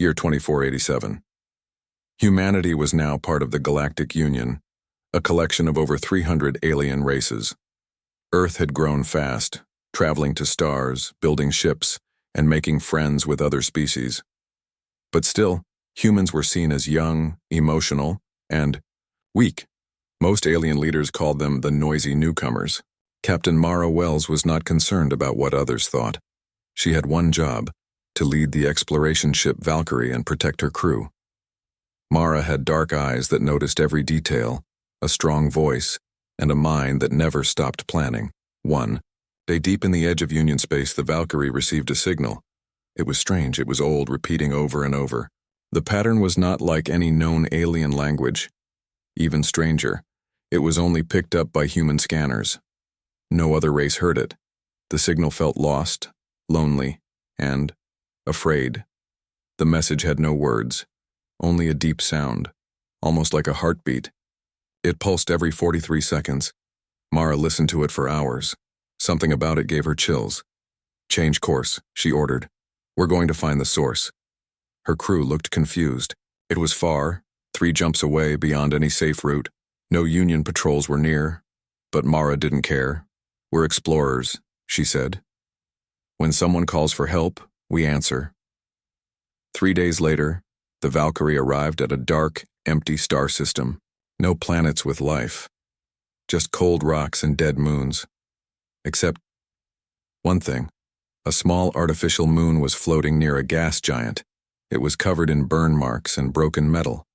Year 2487. Humanity was now part of the Galactic Union, a collection of over 300 alien races. Earth had grown fast, traveling to stars, building ships, and making friends with other species. But still, humans were seen as young, emotional, and weak. Most alien leaders called them the noisy newcomers. Captain Mara Wells was not concerned about what others thought. She had one job: to lead the exploration ship Valkyrie and protect her crew. Mara had dark eyes that noticed every detail, a strong voice, and a mind that never stopped planning. One day deep in the edge of Union space, the Valkyrie received a signal. It was strange, it was old, repeating over and over. The pattern was not like any known alien language. Even stranger, it was only picked up by human scanners. No other race heard it. The signal felt lost, lonely, and afraid. The message had no words, only a deep sound, almost like a heartbeat. It pulsed every 43 seconds. Mara listened to it for hours. Something about it gave her chills. "Change course," she ordered. "We're going to find the source." Her crew looked confused. It was far, 3 jumps away beyond any safe route. No Union patrols were near, but Mara didn't care. "We're explorers," she said. "When someone calls for help, we answer." 3 days later, the Valkyrie arrived at a dark, empty star system. No planets with life. Just cold rocks and dead moons. Except one thing. A small artificial moon was floating near a gas giant. It was covered in burn marks and broken metal.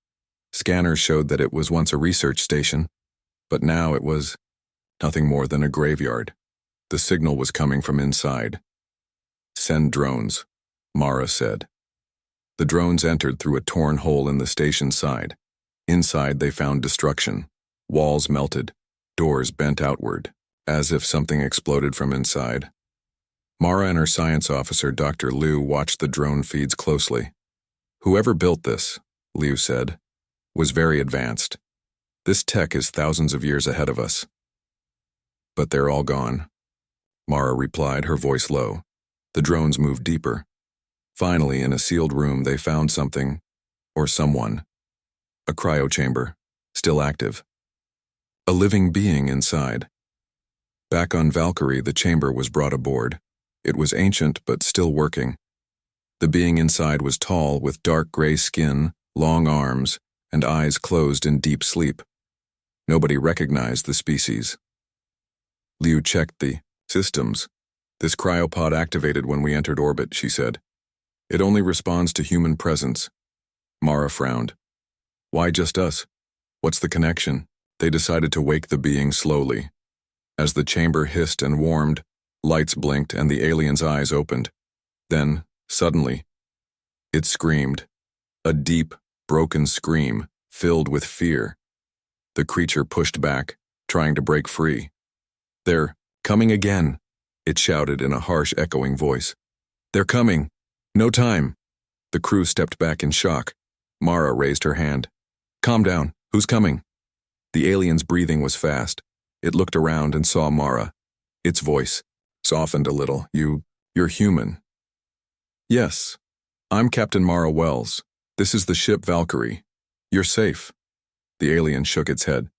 Scanners showed that it was once a research station, but now it was nothing more than a graveyard. The signal was coming from inside. "Send drones," Mara said. The drones entered through a torn hole in the station's side. Inside they found destruction. Walls melted, doors bent outward, as if something exploded from inside. Mara and her science officer, Dr. Liu, watched the drone feeds closely. "Whoever built this," Liu said, "was very advanced. This tech is thousands of years ahead of us." "But they're all gone," Mara replied, her voice low. The drones moved deeper. Finally, in a sealed room, they found something, or someone. A cryochamber, still active. A living being inside. Back on Valkyrie, the chamber was brought aboard. It was ancient, but still working. The being inside was tall, with dark gray skin, long arms, and eyes closed in deep sleep. Nobody recognized the species. Liu checked the systems. "This cryopod activated when we entered orbit," she said. "It only responds to human presence." Mara frowned. "Why just us? What's the connection?" They decided to wake the being slowly. As the chamber hissed and warmed, lights blinked and the alien's eyes opened. Then, suddenly, it screamed. A deep, broken scream, filled with fear. The creature pushed back, trying to break free. "They're coming again," it shouted in a harsh, echoing voice. "They're coming! No time!" The crew stepped back in shock. Mara raised her hand. "Calm down. Who's coming?" The alien's breathing was fast. It looked around and saw Mara. Its voice softened a little. You're human." "Yes. I'm Captain Mara Wells. This is the ship Valkyrie. You're safe." The alien shook its head.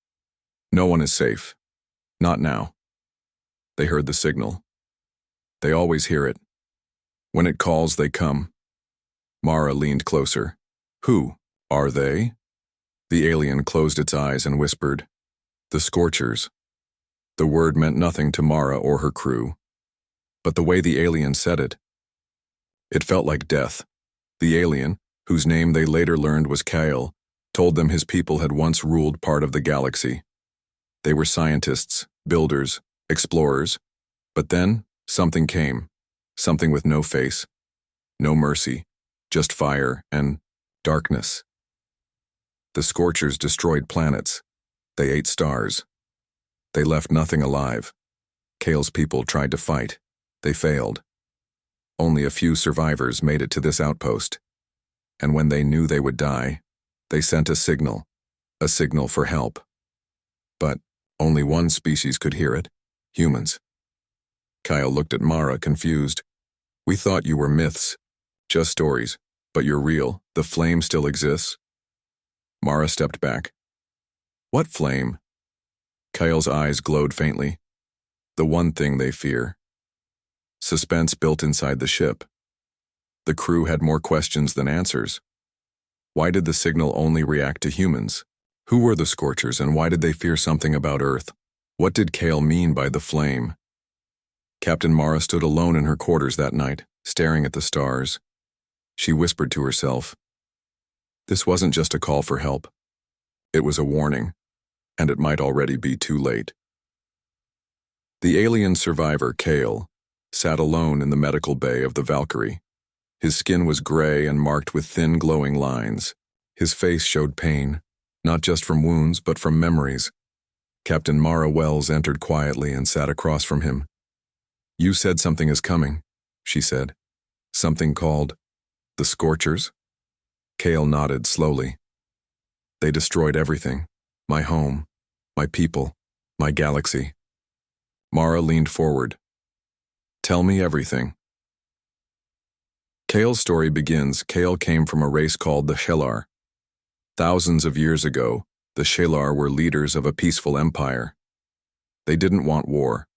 "No one is safe. Not now." They heard the signal. They always hear it. When it calls, they come. Mara leaned closer. "Who are they?" The alien closed its eyes and whispered, "The Scorchers." The word meant nothing to Mara or her crew. But the way the alien said it felt like death. The alien, whose name they later learned was Kyle, told them his people had once ruled part of the galaxy. They were scientists, builders, explorers. But then, something came. Something with no face. No mercy. Just fire and darkness. The Scorchers destroyed planets. They ate stars. They left nothing alive. Kale's people tried to fight. They failed. Only a few survivors made it to this outpost. And when they knew they would die, they sent a signal for help. But only one species could hear it: humans. Kyle looked at Mara, confused. "We thought you were myths, just stories. But you're real. The flame still exists. Mara stepped back. What flame? Kyle's eyes glowed faintly. The one thing they fear. Suspense built inside the ship. The crew had more questions than answers. Why did the signal only react to humans? Who were the Scorchers and why did they fear something about Earth? What did Kale mean by the flame? Captain Mara stood alone in her quarters that night, staring at the stars. She whispered to herself. This wasn't just a call for help. It was a warning, and it might already be too late. The alien survivor, Kale, sat alone in the medical bay of the Valkyrie. His skin was gray and marked with thin glowing lines. His face showed pain, not just from wounds but from memories. Captain Mara Wells entered quietly and sat across from him. You said something is coming, she said. Something called the Scorchers? Kale nodded slowly. They destroyed everything. My home, my people, my galaxy. Mara leaned forward. Tell me everything. Kale's story begins. Kale came from a race called the Shelar. Thousands of years ago, the Shelar were leaders of a peaceful empire. They didn't want war.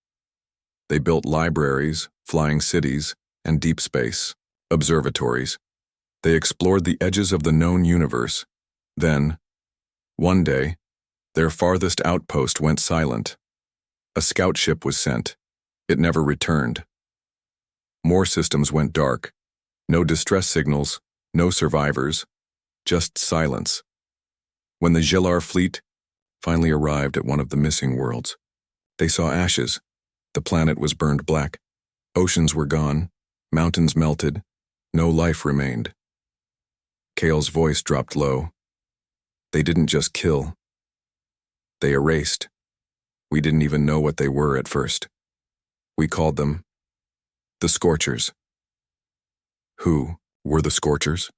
They built libraries, flying cities, and deep space observatories. They explored the edges of the known universe. Then, one day, their farthest outpost went silent. A scout ship was sent. It never returned. More systems went dark. No distress signals, no survivors, just silence. When the Shelar fleet finally arrived at one of the missing worlds, they saw ashes. The planet was burned black. Oceans were gone. Mountains melted. No life remained. Kale's voice dropped low. They didn't just kill. They erased. We didn't even know what they were at first. We called them the Scorchers. Who were the Scorchers?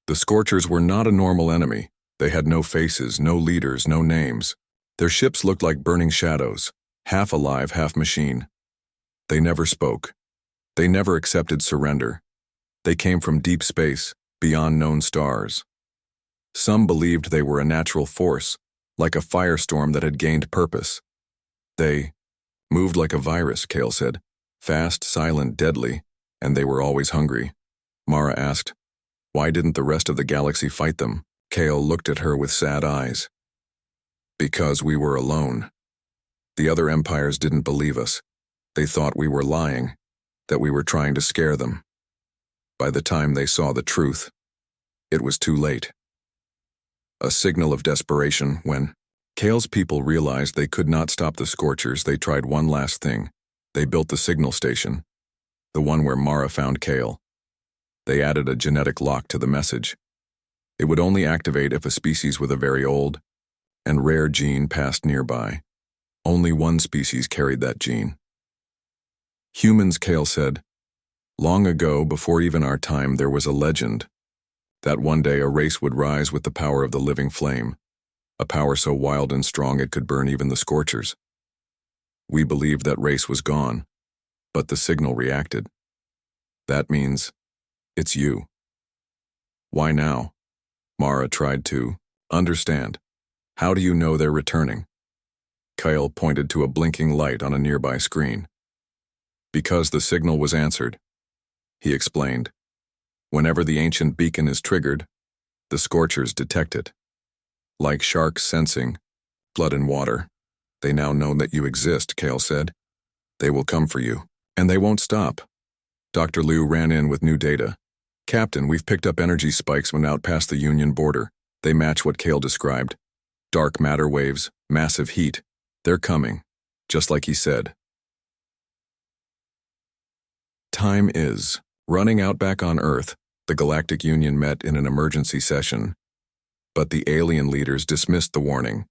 The Scorchers were not a normal enemy. They had no faces, no leaders, no names. Their ships looked like burning shadows, half alive, half machine. They never spoke. They never accepted surrender. They came from deep space, beyond known stars. Some believed they were a natural force, like a firestorm that had gained purpose. They moved like a virus, Kale said. Fast, silent, deadly, and they were always hungry. Mara asked, why didn't the rest of the galaxy fight them? Kale looked at her with sad eyes. Because we were alone. The other empires didn't believe us. They thought we were lying, that we were trying to scare them. By the time they saw the truth, it was too late. A signal of desperation when Kale's people realized they could not stop the Scorchers. They tried one last thing. They built the signal station, the one where Mara found Kale. They added a genetic lock to the message. It would only activate if a species with a very old and rare gene passed nearby. Only one species carried that gene. Humans, Kale said. Long ago, before even our time, there was a legend that one day a race would rise with the power of the living flame, a power so wild and strong it could burn even the Scorchers. We believed that race was gone, but the signal reacted. That means it's you. Why now? Mara tried to understand. How do you know they're returning? Kyle pointed to a blinking light on a nearby screen. Because the signal was answered, he explained. Whenever the ancient beacon is triggered, the Scorchers detect it. Like sharks sensing blood and water, they now know that you exist, Kale said. They will come for you, and they won't stop. Dr. Liu ran in with new data. Captain, we've picked up energy spikes when out past the Union border. They match what Kale described. Dark matter waves, massive heat. They're coming, just like he said. Time is running out. Back on Earth. The Galactic Union met in an emergency session, but the alien leaders dismissed the warning.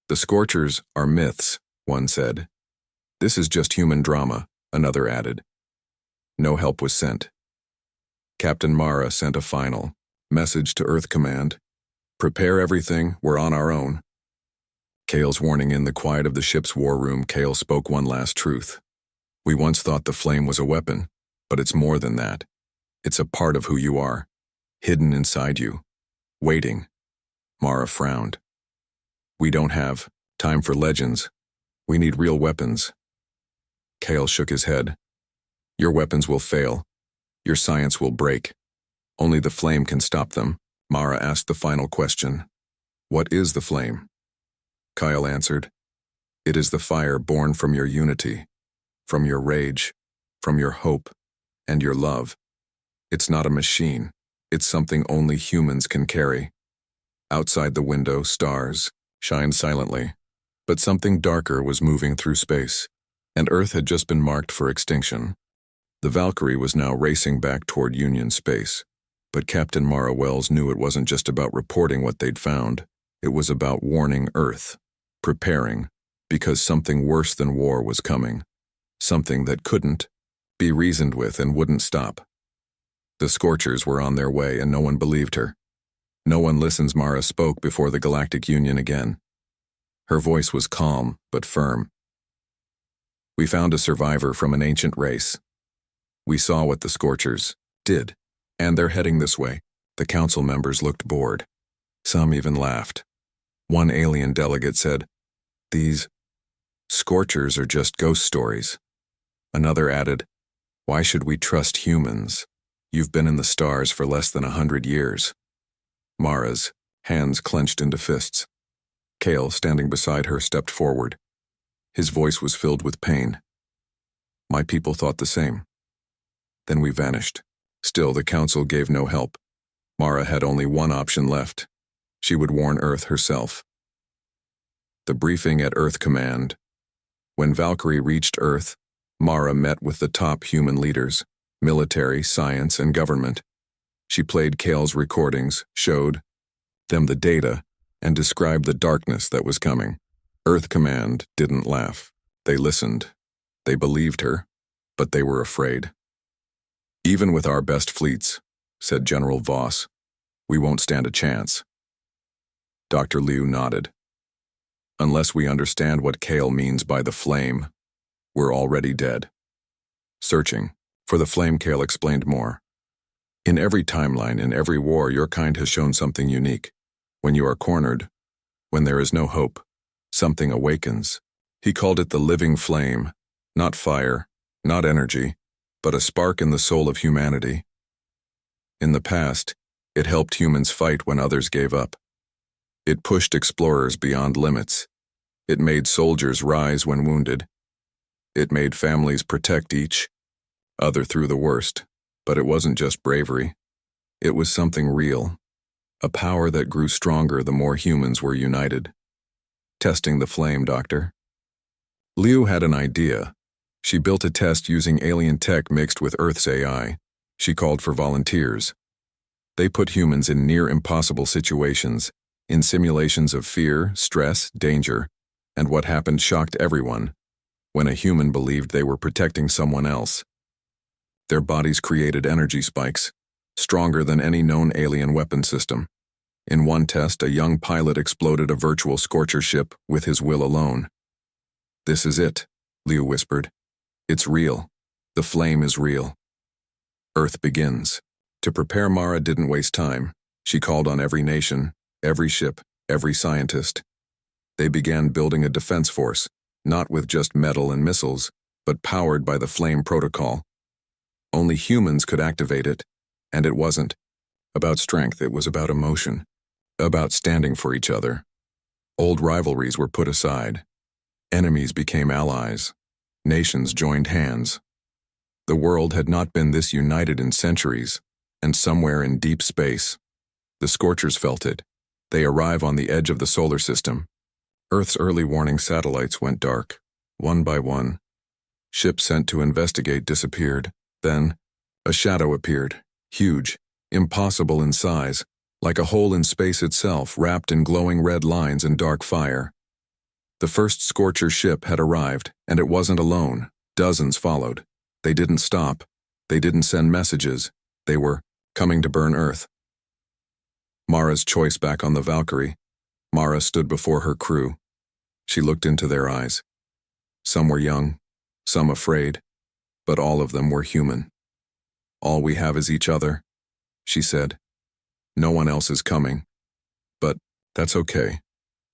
The Scorchers are myths, one said. This is just human drama, another added. No help was sent. Captain Mara sent a final message to Earth Command. Prepare everything, we're on our own. Kale's warning. In the quiet of the ship's war room, Kale spoke one last truth. We once thought the flame was a weapon, but it's more than that. It's a part of who you are. hidden inside you, waiting. Mara frowned. We don't have time for legends. We need real weapons. Kale shook his head. Your weapons will fail. Your science will break. Only the flame can stop them. Mara asked the final question. What is the flame? Kyle answered. It is the fire born from your unity, from your rage, from your hope, and your love. It's not a machine. It's something only humans can carry. Outside the window, stars shined silently, but something darker was moving through space, and Earth had just been marked for extinction. The Valkyrie was now racing back toward Union space, but Captain Mara Wells knew it wasn't just about reporting what they'd found. It was about warning Earth, preparing, because something worse than war was coming, something that couldn't be reasoned with and wouldn't stop. The Scorchers were on their way, and no one believed her. No one listens. Mara spoke before the Galactic Union again. Her voice was calm but firm. We found a survivor from an ancient race. We saw what the Scorchers did, and they're heading this way. The council members looked bored. Some even laughed. One alien delegate said, These Scorchers are just ghost stories. Another added, Why should we trust humans? You've been in the stars for less than 100 years. Mara's hands clenched into fists. Kale, standing beside her, stepped forward. His voice was filled with pain. My people thought the same. Then we vanished. Still, the council gave no help. Mara had only one option left. She would warn Earth herself. The briefing at Earth Command. When Valkyrie reached Earth, Mara met with the top human leaders, military, science, and government. She played Kale's recordings, showed them the data, and described the darkness that was coming. Earth Command didn't laugh. They listened. They believed her, but they were afraid. Even with our best fleets, said General Voss, we won't stand a chance. Dr. Liu nodded. Unless we understand what Kale means by the flame, we're already dead. Searching for the flame, Kale explained more. In every timeline, in every war, your kind has shown something unique. When you are cornered, when there is no hope, something awakens. He called it the living flame, not fire, not energy, but a spark in the soul of humanity. In the past, it helped humans fight when others gave up. It pushed explorers beyond limits. It made soldiers rise when wounded. It made families protect each other through the worst. But it wasn't just bravery. It was something real, a power that grew stronger the more humans were united. Testing the flame, Doctor. Liu had an idea. She built a test using alien tech mixed with Earth's AI. She called for volunteers. They put humans in near-impossible situations, in simulations of fear, stress, danger, and what happened shocked everyone. When a human believed they were protecting someone else, their bodies created energy spikes, stronger than any known alien weapon system. In one test, a young pilot exploded a virtual Scorcher ship with his will alone. This is it, Liu whispered. It's real. The flame is real. Earth begins. To prepare, Mara didn't waste time. She called on every nation, every ship, every scientist. They began building a defense force, not with just metal and missiles, but powered by the flame protocol. Only humans could activate it, and it wasn't about strength, it was about emotion, about standing for each other. Old rivalries were put aside. Enemies became allies. Nations joined hands. The world had not been this united in centuries, and somewhere in deep space, the Scorchers felt it. They arrive on the edge of the solar system. Earth's early warning satellites went dark, one by one. Ships sent to investigate disappeared. Then, a shadow appeared, huge, impossible in size, like a hole in space itself, wrapped in glowing red lines and dark fire. The first Scorcher ship had arrived, and it wasn't alone. Dozens followed. They didn't stop. They didn't send messages. They were coming to burn Earth. Mara's choice back on the Valkyrie. Mara stood before her crew. She looked into their eyes. Some were young, some afraid, but all of them were human. All we have is each other, she said. No one else is coming. But that's okay,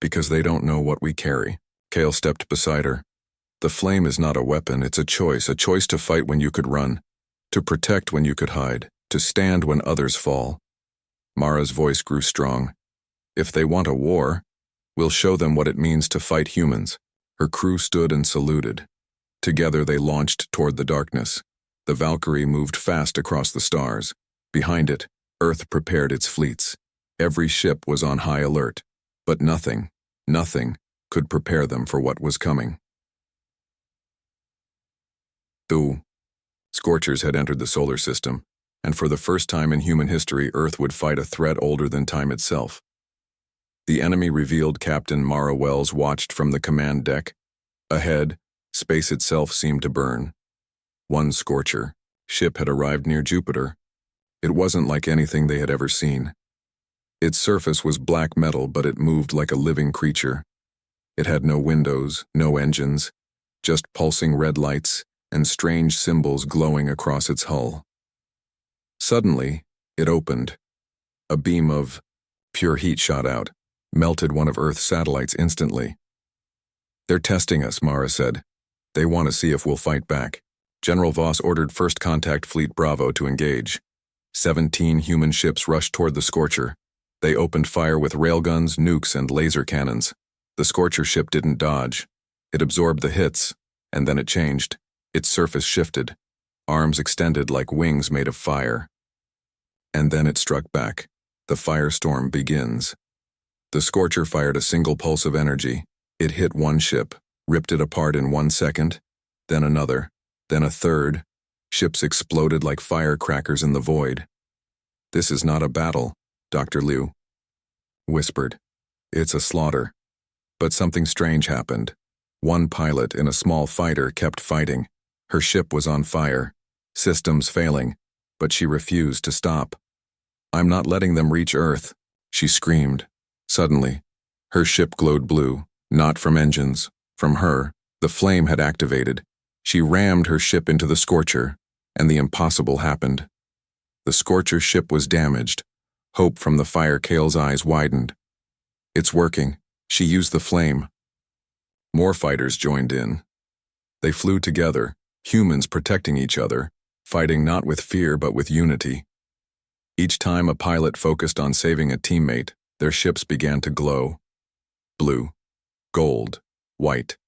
because they don't know what we carry. Kale stepped beside her. The flame is not a weapon, it's a choice to fight when you could run, to protect when you could hide, to stand when others fall. Mara's voice grew strong. If they want a war, we'll show them what it means to fight humans. Her crew stood and saluted. Together they launched toward the darkness. The Valkyrie moved fast across the stars. Behind it, Earth prepared its fleets. Every ship was on high alert, but nothing could prepare them for what was coming. The Scorchers had entered the solar system, and for the first time in human history, Earth would fight a threat older than time itself. The enemy revealed Captain Mara Wells watched from the command deck. Ahead, space itself seemed to burn. One Scorcher ship had arrived near Jupiter. It wasn't like anything they had ever seen. Its surface was black metal, but it moved like a living creature. It had no windows, no engines, just pulsing red lights and strange symbols glowing across its hull. Suddenly, it opened. A beam of pure heat shot out, melted one of Earth's satellites instantly. "They're testing us," Mara said. "They want to see if we'll fight back." General Voss ordered First Contact Fleet Bravo to engage. 17 human ships rushed toward the Scorcher. They opened fire with railguns, nukes, and laser cannons. The Scorcher ship didn't dodge. It absorbed the hits, and then it changed. Its surface shifted, arms extended like wings made of fire. And then it struck back. The firestorm begins. The Scorcher fired a single pulse of energy. It hit one ship, ripped it apart in 1 second, then another, then a third. Ships exploded like firecrackers in the void. "This is not a battle," Dr. Liu whispered. "It's a slaughter." But something strange happened. One pilot in a small fighter kept fighting. Her ship was on fire, systems failing, but she refused to stop. "I'm not letting them reach Earth," she screamed. Suddenly, her ship glowed blue, not from engines, from her. The flame had activated. She rammed her ship into the Scorcher, and the impossible happened. The Scorcher ship was damaged. Hope from the fire Kale's eyes widened. "It's working." She used the flame. More fighters joined in. They flew together, humans protecting each other, fighting not with fear but with unity. Each time a pilot focused on saving a teammate, their ships began to glow. Blue, gold, white.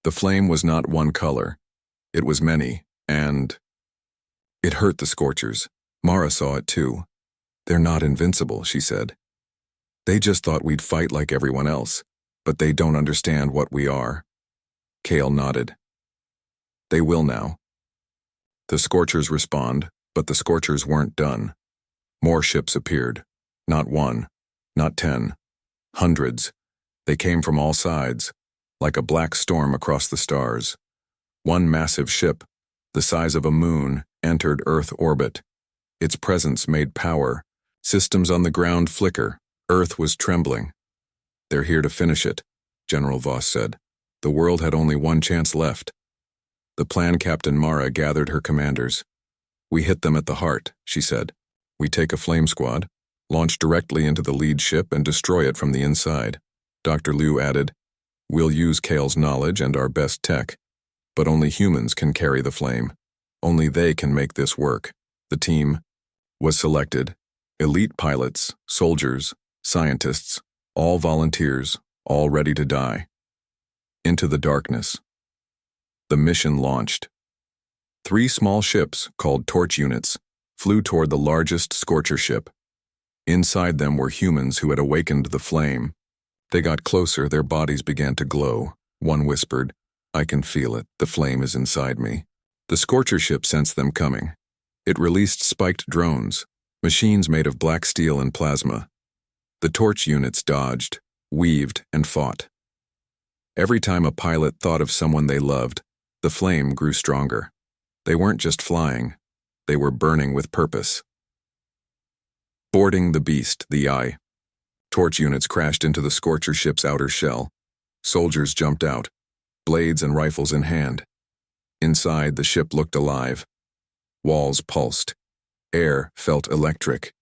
The flame was not one color. It was many, and it hurt the Scorchers. Mara saw it too. "They're not invincible," she said. "They just thought we'd fight like everyone else, but they don't understand what we are." Kale nodded. "They will now." The Scorchers respond, but the Scorchers weren't done. More ships appeared. Not one, not 10. Hundreds. They came from all sides, like a black storm across the stars. One massive ship, the size of a moon, entered Earth orbit. Its presence made power. Systems on the ground flicker. Earth was trembling. "They're here to finish it," General Voss said. The world had only one chance left. The plan Captain Mara gathered her commanders. "We hit them at the heart," she said. "We take a flame squad, launch directly into the lead ship and destroy it from the inside." Dr. Liu added, "We'll use Kale's knowledge and our best tech, but only humans can carry the flame. Only they can make this work." The team was selected. Elite pilots, soldiers, scientists, all volunteers, all ready to die. Into the darkness. The mission launched. 3 small ships, called torch units, flew toward the largest Scorcher ship. Inside them were humans who had awakened the flame. They got closer, their bodies began to glow. One whispered, "I can feel it, the flame is inside me." The Scorcher ship sensed them coming. It released spiked drones, machines made of black steel and plasma. The torch units dodged, weaved, and fought. Every time a pilot thought of someone they loved, the flame grew stronger. They weren't just flying, they were burning with purpose. Boarding the beast, the eye. Torch units crashed into the Scorcher ship's outer shell. Soldiers jumped out, blades and rifles in hand. Inside, the ship looked alive. Walls pulsed. Air felt electric.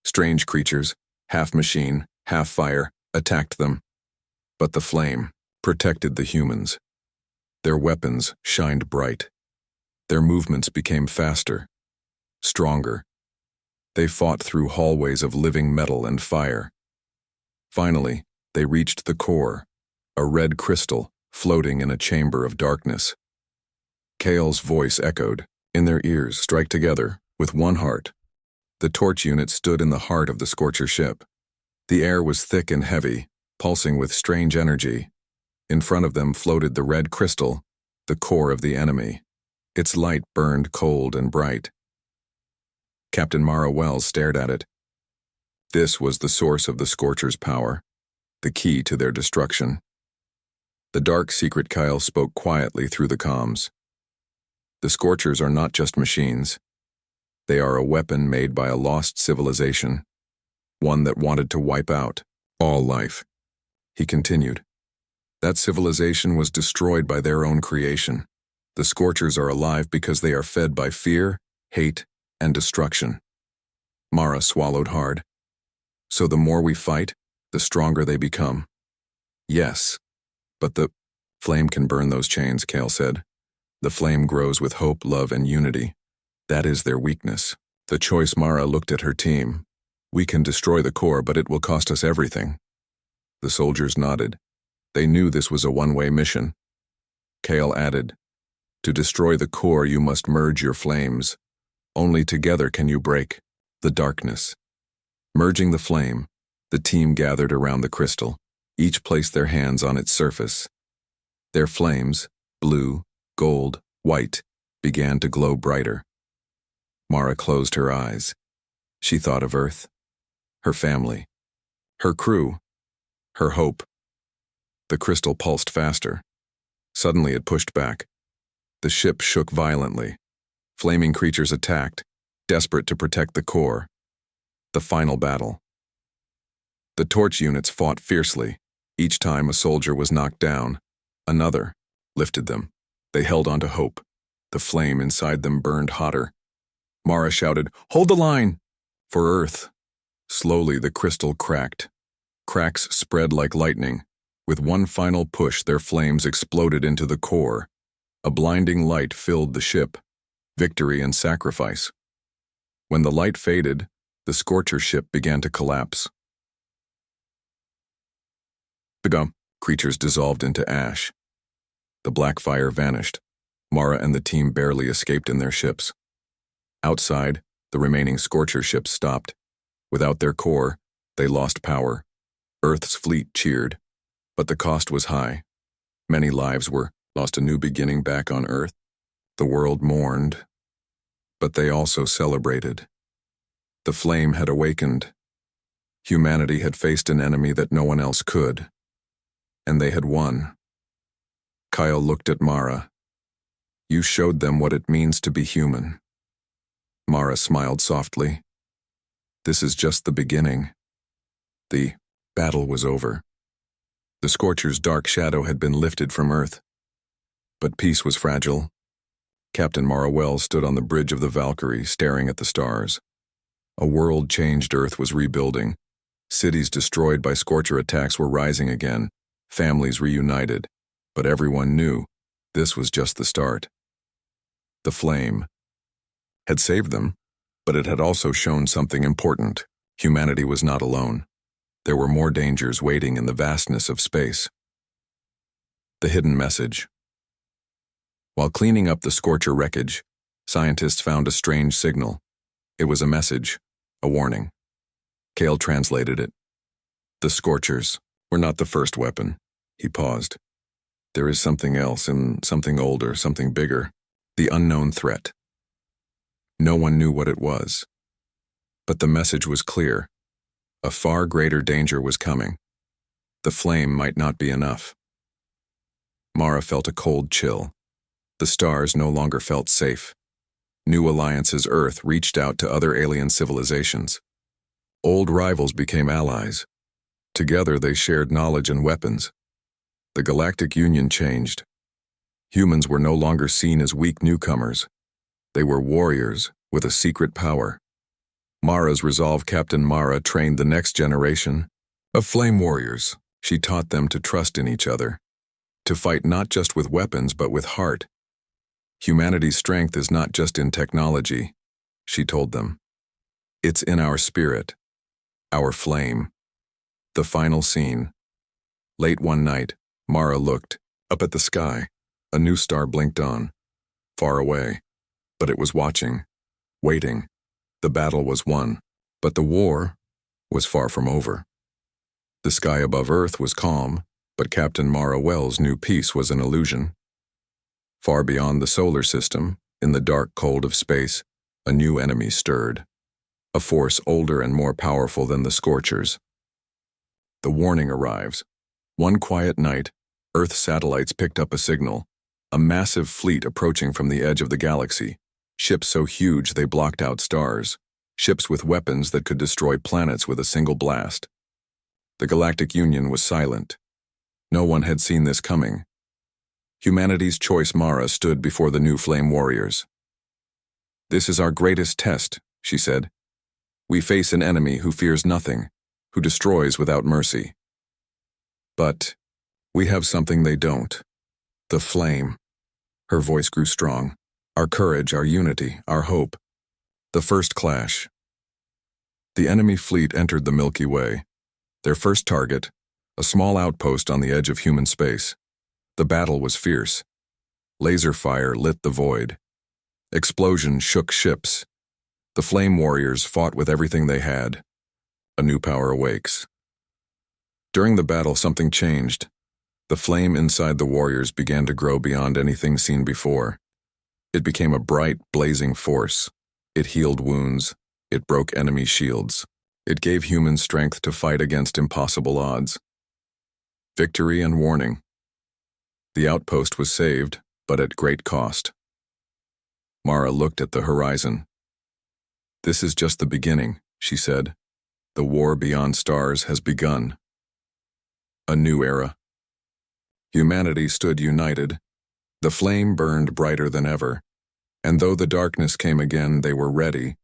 Strange creatures, half machine, half fire, attacked them. But the flame protected the humans. Their weapons shined bright. Their movements became faster, stronger. They fought through hallways of living metal and fire. Finally, they reached the core, a red crystal floating in a chamber of darkness. Kale's voice echoed in their ears. Strike together, with one heart. The torch unit stood in the heart of the Scorcher ship. The air was thick and heavy, pulsing with strange energy. In front of them floated the red crystal, the core of the enemy. Its light burned cold and bright. Captain Mara Wells stared at it. This was the source of the Scorcher's power, the key to their destruction. The dark secret Kyle spoke quietly through the comms. The Scorchers are not just machines. They are a weapon made by a lost civilization, one that wanted to wipe out all life. He continued. That civilization was destroyed by their own creation. The Scorchers are alive because they are fed by fear, hate, and destruction. Mara swallowed hard. So the more we fight, the stronger they become. Yes, but the flame can burn those chains, Kale said. The flame grows with hope, love, and unity. That is their weakness. The choice. Mara looked at her team. We can destroy the core, but it will cost us everything. The soldiers nodded. They knew this was a one-way mission. Kale added, to destroy the core, you must merge your flames. Only together can you break the darkness. Merging the flame, the team gathered around the crystal. Each placed their hands on its surface. Their flames, blue, gold, white, began to glow brighter. Mara closed her eyes. She thought of Earth, her family, her crew, her hope. The crystal pulsed faster. Suddenly it pushed back. The ship shook violently. Flaming creatures attacked, desperate to protect the core. The final battle. The torch units fought fiercely. Each time a soldier was knocked down, another lifted them. They held on to hope. The flame inside them burned hotter. Mara shouted, "Hold the line!" For Earth. Slowly the crystal cracked. Cracks spread like lightning. With one final push, their flames exploded into the core. A blinding light filled the ship. Victory and sacrifice. When the light faded, the Scorcher ship began to collapse. The creatures dissolved into ash. The black fire vanished. Mara and the team barely escaped in their ships. Outside, the remaining Scorcher ships stopped. Without their core, they lost power. Earth's fleet cheered, but the cost was high. Many lives were lost. A new beginning back on Earth. The world mourned, but they also celebrated. The flame had awakened. Humanity had faced an enemy that no one else could, and they had won. Kyle looked at Mara. You showed them what it means to be human. Mara smiled softly. This is just the beginning. The battle was over. The Scorcher's dark shadow had been lifted from Earth. But peace was fragile. Captain Mara Wells stood on the bridge of the Valkyrie, staring at the stars. A world-changed Earth was rebuilding. Cities destroyed by Scorcher attacks were rising again, families reunited. But everyone knew this was just the start. The flame had saved them, but it had also shown something important. Humanity was not alone. There were more dangers waiting in the vastness of space. The hidden message. While cleaning up the Scorcher wreckage, scientists found a strange signal. It was a message, a warning. Kale translated it. The Scorchers were not the first weapon. He paused. There is something else, and something older, something bigger. The unknown threat. No one knew what it was. But the message was clear. A far greater danger was coming. The flame might not be enough. Mara felt a cold chill. The stars no longer felt safe. New alliances. Earth reached out to other alien civilizations. Old rivals became allies. Together they shared knowledge and weapons. The Galactic Union changed. Humans were no longer seen as weak newcomers. They were warriors with a secret power. Mara's resolve. Captain Mara trained the next generation of flame warriors. She taught them to trust in each other, to fight not just with weapons but with heart. Humanity's strength is not just in technology, she told them. It's in our spirit, our flame. The final scene. Late one night, Mara looked up at the sky. A new star blinked on, far away, but it was watching, waiting. The battle was won, but the war was far from over. The sky above Earth was calm, but Captain Mara Wells knew peace was an illusion. Far beyond the solar system, in the dark cold of space, a new enemy stirred, a force older and more powerful than the Scorchers. The warning arrives. One quiet night, Earth satellites picked up a signal, a massive fleet approaching from the edge of the galaxy, ships so huge they blocked out stars, ships with weapons that could destroy planets with a single blast. The Galactic Union was silent. No one had seen this coming. Humanity's choice. Mara stood before the new flame warriors. "This is our greatest test," she said. "We face an enemy who fears nothing, who destroys without mercy. But we have something they don't. The flame." Her voice grew strong. "Our courage, our unity, our hope." The first clash. The enemy fleet entered the Milky Way. Their first target, a small outpost on the edge of human space. The battle was fierce. Laser fire lit the void. Explosions shook ships. The flame warriors fought with everything they had. A new power awakes. During the battle, something changed. The flame inside the warriors began to grow beyond anything seen before. It became a bright, blazing force. It healed wounds. It broke enemy shields. It gave humans strength to fight against impossible odds. Victory and warning. The outpost was saved, but at great cost. Mara looked at the horizon. "This is just the beginning," she said. "The war beyond stars has begun." A new era. Humanity stood united. The flame burned brighter than ever, and though the darkness came again, they were ready,